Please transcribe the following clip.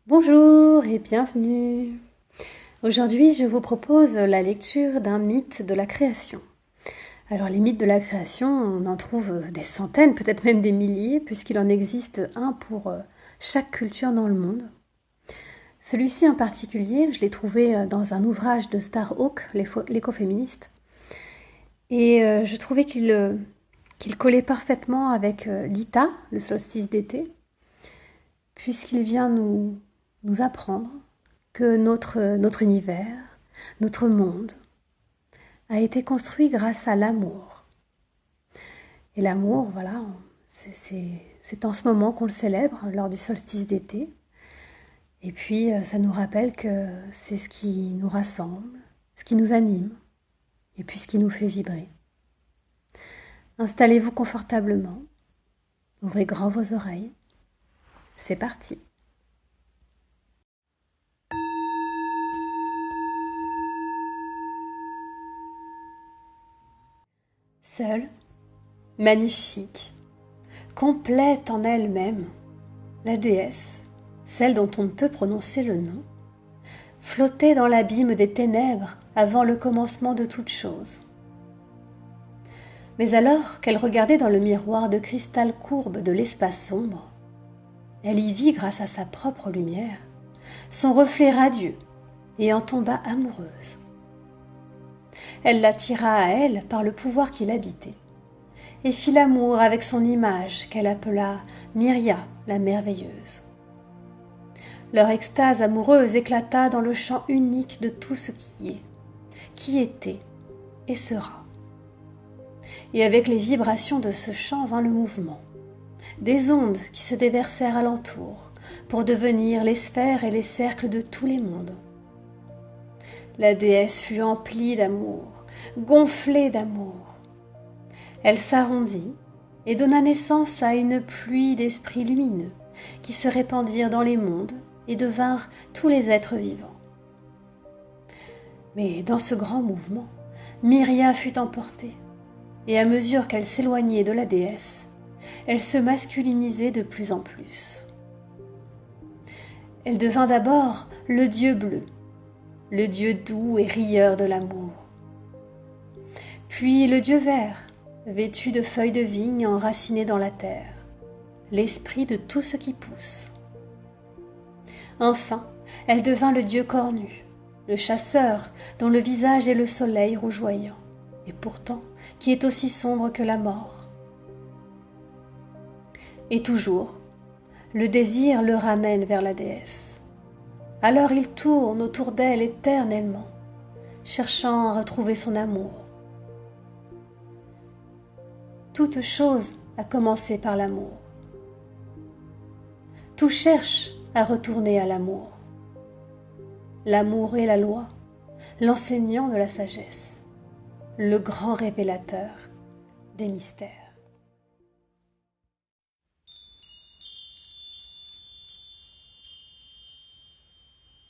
Bonjour et bienvenue. Aujourd'hui, je vous propose la lecture d'un mythe de la création. Alors, les mythes de la création, on en trouve des centaines, peut-être même des milliers, puisqu'il en existe un pour chaque culture dans le monde. Celui-ci en particulier, je l'ai trouvé dans un ouvrage de Starhawk, l'écoféministe, et je trouvais qu'il collait parfaitement avec l'Ita, le solstice d'été, puisqu'il vient nous apprendre que notre univers, notre monde, a été construit grâce à l'amour. Et l'amour, voilà, c'est en ce moment qu'on le célèbre, lors du solstice d'été. Et puis, ça nous rappelle que c'est ce qui nous rassemble, ce qui nous anime, et puis ce qui nous fait vibrer. Installez-vous confortablement, ouvrez grand vos oreilles. C'est parti. Seule, magnifique, complète en elle-même, la déesse, celle dont on ne peut prononcer le nom, flottait dans l'abîme des ténèbres avant le commencement de toute chose. Mais alors qu'elle regardait dans le miroir de cristal courbe de l'espace sombre, elle y vit, grâce à sa propre lumière, son reflet radieux et en tomba amoureuse. Elle l'attira à elle par le pouvoir qui l'habitait et fit l'amour avec son image qu'elle appela Myria la merveilleuse. Leur extase amoureuse éclata dans le chant unique de tout ce qui est, qui était et sera. Et avec les vibrations de ce chant vint le mouvement, des ondes qui se déversèrent alentour pour devenir les sphères et les cercles de tous les mondes. La déesse fut emplie d'amour, gonflée d'amour. Elle s'arrondit et donna naissance à une pluie d'esprits lumineux qui se répandirent dans les mondes et devinrent tous les êtres vivants. Mais dans ce grand mouvement, Myria fut emportée, et à mesure qu'elle s'éloignait de la déesse, elle se masculinisait de plus en plus. Elle devint d'abord le dieu bleu, le dieu doux et rieur de l'amour. Puis le dieu vert, vêtu de feuilles de vigne enracinées dans la terre, l'esprit de tout ce qui pousse. Enfin, elle devint le dieu cornu, le chasseur dont le visage est le soleil rougeoyant, et pourtant qui est aussi sombre que la mort. Et toujours, le désir le ramène vers la déesse. Alors il tourne autour d'elle éternellement, cherchant à retrouver son amour. Toute chose a commencé par l'amour. Tout cherche à retourner à l'amour. L'amour est la loi, l'enseignant de la sagesse, le grand révélateur des mystères.